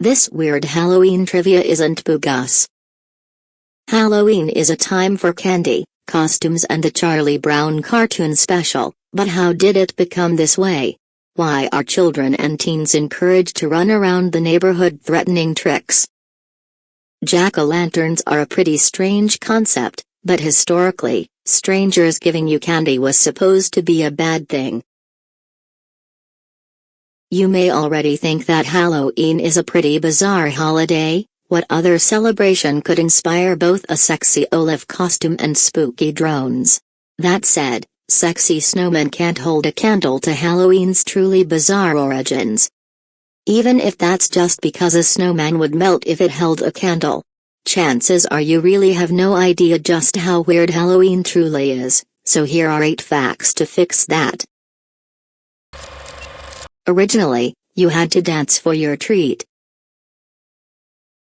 This weird Halloween trivia isn't bogus. Halloween is a time for candy, costumes and the Charlie Brown cartoon special, but how did it become this way? Why are children and teens encouraged to run around the neighborhood threatening tricks? Jack-o'-lanterns are a pretty strange concept, but historically, strangers giving you candy was supposed to be a bad thing. You may already think that Halloween is a pretty bizarre holiday. What other celebration could inspire both a sexy olive costume and spooky drones? That said, sexy snowmen can't hold a candle to Halloween's truly bizarre origins. Even if that's just because a snowman would melt if it held a candle. Chances are you really have no idea just how weird Halloween truly is, so here are 8 facts to fix that. Originally, you had to dance for your treat.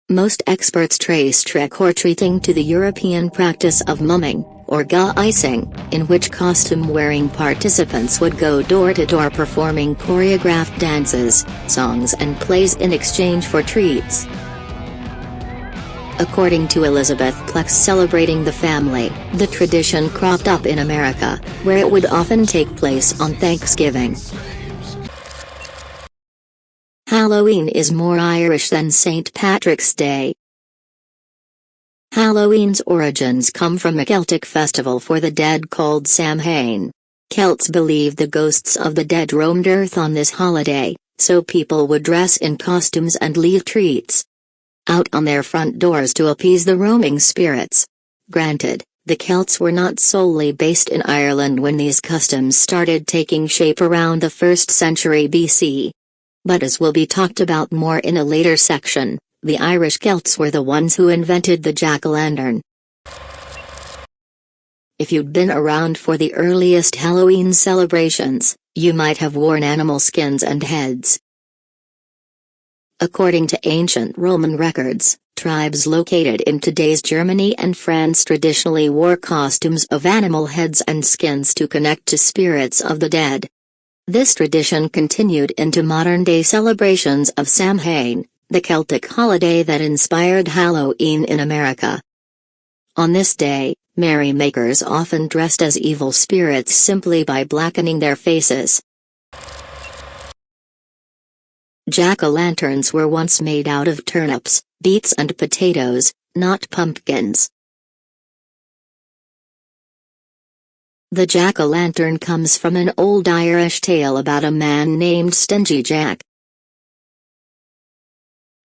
Most experts trace trick or treating to the European practice of mumming, or ga-icing, in which costume-wearing participants would go door-to-door performing choreographed dances, songs and plays in exchange for treats. According to Elizabeth Plex celebrating the family, the tradition cropped up in America, where it would often take place on Thanksgiving. Halloween is more Irish than St. Patrick's Day. Halloween's origins come from a Celtic festival for the dead called Samhain. Celts believed the ghosts of the dead roamed Earth on this holiday, so people would dress in costumes and leave treats out on their front doors to appease the roaming spirits. Granted, the Celts were not solely based in Ireland when these customs started taking shape around the 1st century BC. But as will be talked about more in a later section, the Irish Celts were the ones who invented the jack-o'-lantern. If you'd been around for the earliest Halloween celebrations, you might have worn animal skins and heads. According to ancient Roman records, tribes located in today's Germany and France traditionally wore costumes of animal heads and skins to connect to spirits of the dead. This tradition continued into modern-day celebrations of Samhain, the Celtic holiday that inspired Halloween in America. On this day, merrymakers often dressed as evil spirits simply by blackening their faces. Jack-o'-lanterns were once made out of turnips, beets and potatoes, not pumpkins. The jack-o'-lantern comes from an old Irish tale about a man named Stingy Jack.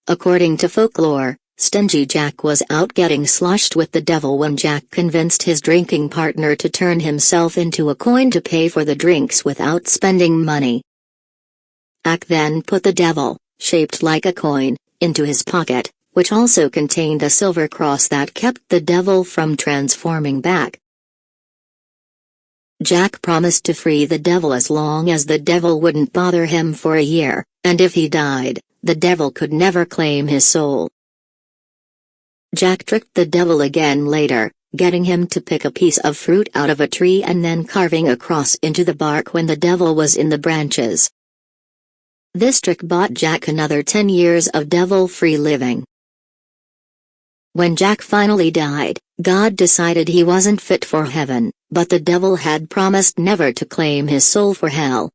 According to folklore, Stingy Jack was out getting sloshed with the devil when Jack convinced his drinking partner to turn himself into a coin to pay for the drinks without spending money. Jack then put the devil, shaped like a coin, into his pocket, which also contained a silver cross that kept the devil from transforming back. Jack promised to free the devil as long as the devil wouldn't bother him for a year, and if he died, the devil could never claim his soul. Jack tricked the devil again later, getting him to pick a piece of fruit out of a tree and then carving a cross into the bark when the devil was in the branches. This trick bought Jack another 10 years of devil-free living. When Jack finally died, God decided he wasn't fit for heaven, but the devil had promised never to claim his soul for hell.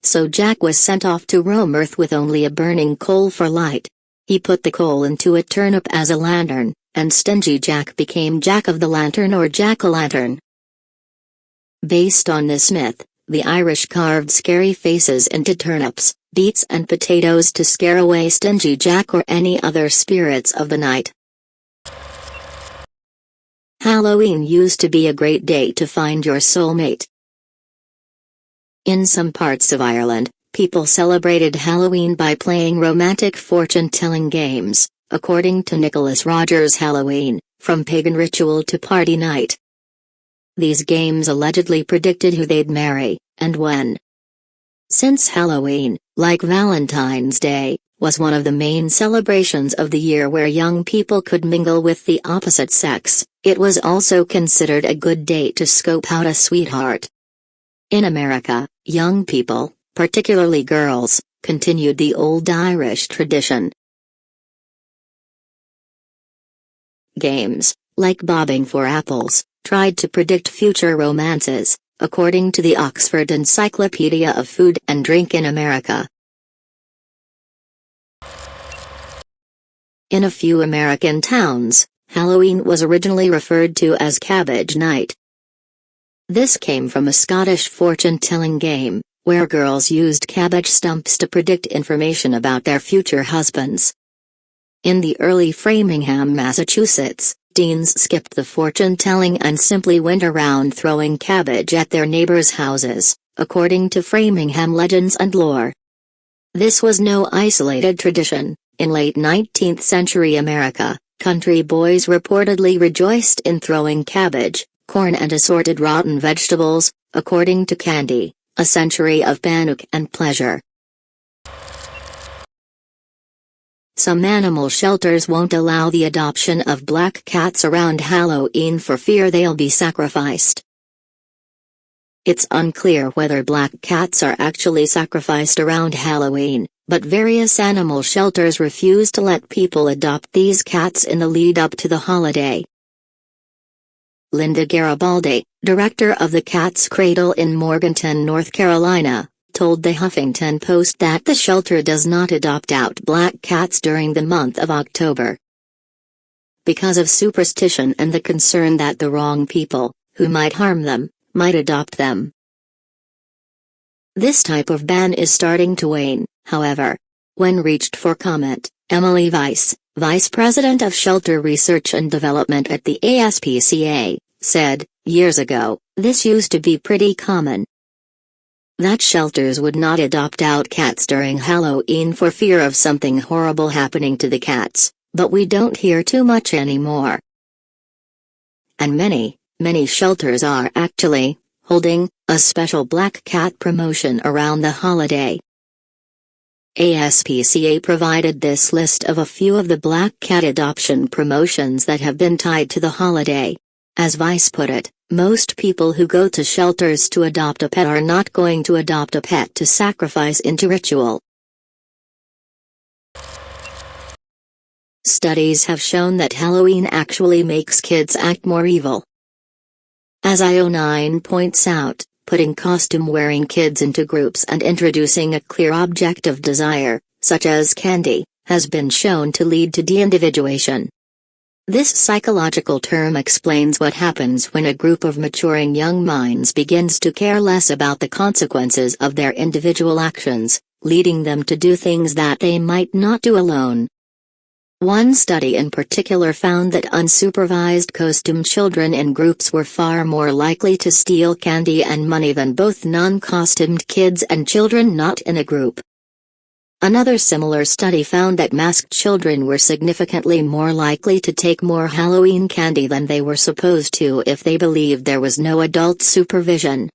So Jack was sent off to roam Earth with only a burning coal for light. He put the coal into a turnip as a lantern, and Stingy Jack became Jack of the Lantern or Jack-o'-lantern. Based on this myth, the Irish carved scary faces into turnips, beets and potatoes to scare away Stingy Jack or any other spirits of the night. Halloween used to be a great day to find your soulmate. In some parts of Ireland, people celebrated Halloween by playing romantic fortune-telling games, according to Nicholas Rogers' Halloween, From Pagan Ritual to Party Night. These games allegedly predicted who they'd marry, and when. Since Halloween, like Valentine's Day, was one of the main celebrations of the year where young people could mingle with the opposite sex, it was also considered a good day to scope out a sweetheart. In America, young people, particularly girls, continued the old Irish tradition. Games, like bobbing for apples, tried to predict future romances, according to the Oxford Encyclopedia of Food and Drink in America. In a few American towns, Halloween was originally referred to as Cabbage Night. This came from a Scottish fortune-telling game, where girls used cabbage stumps to predict information about their future husbands. In the early Framingham, Massachusetts, teens skipped the fortune-telling and simply went around throwing cabbage at their neighbors' houses, according to Framingham legends and lore. This was no isolated tradition. In late 19th century America, country boys reportedly rejoiced in throwing cabbage, corn and assorted rotten vegetables, according to Candy, A Century of Panic and Pleasure. Some animal shelters won't allow the adoption of black cats around Halloween for fear they'll be sacrificed. It's unclear whether black cats are actually sacrificed around Halloween, but various animal shelters refuse to let people adopt these cats in the lead-up to the holiday. Linda Garibaldi, director of the Cat's Cradle in Morganton, North Carolina, told the Huffington Post that the shelter does not adopt out black cats during the month of October. Because of superstition and the concern that the wrong people, who might harm them, might adopt them. This type of ban is starting to wane, however. When reached for comment, Emily Weiss, vice president of shelter research and development at the ASPCA, said, "Years ago, this used to be pretty common. That shelters would not adopt out cats during Halloween for fear of something horrible happening to the cats, but we don't hear too much anymore." And many shelters are actually holding a special black cat promotion around the holiday. ASPCA provided this list of a few of the black cat adoption promotions that have been tied to the holiday. As Vice put it, most people who go to shelters to adopt a pet are not going to adopt a pet to sacrifice into ritual. Studies have shown that Halloween actually makes kids act more evil. As IO9 points out, putting costume-wearing kids into groups and introducing a clear object of desire, such as candy, has been shown to lead to de-individuation. This psychological term explains what happens when a group of maturing young minds begins to care less about the consequences of their individual actions, leading them to do things that they might not do alone. One study in particular found that unsupervised costumed children in groups were far more likely to steal candy and money than both non-costumed kids and children not in a group. Another similar study found that masked children were significantly more likely to take more Halloween candy than they were supposed to if they believed there was no adult supervision.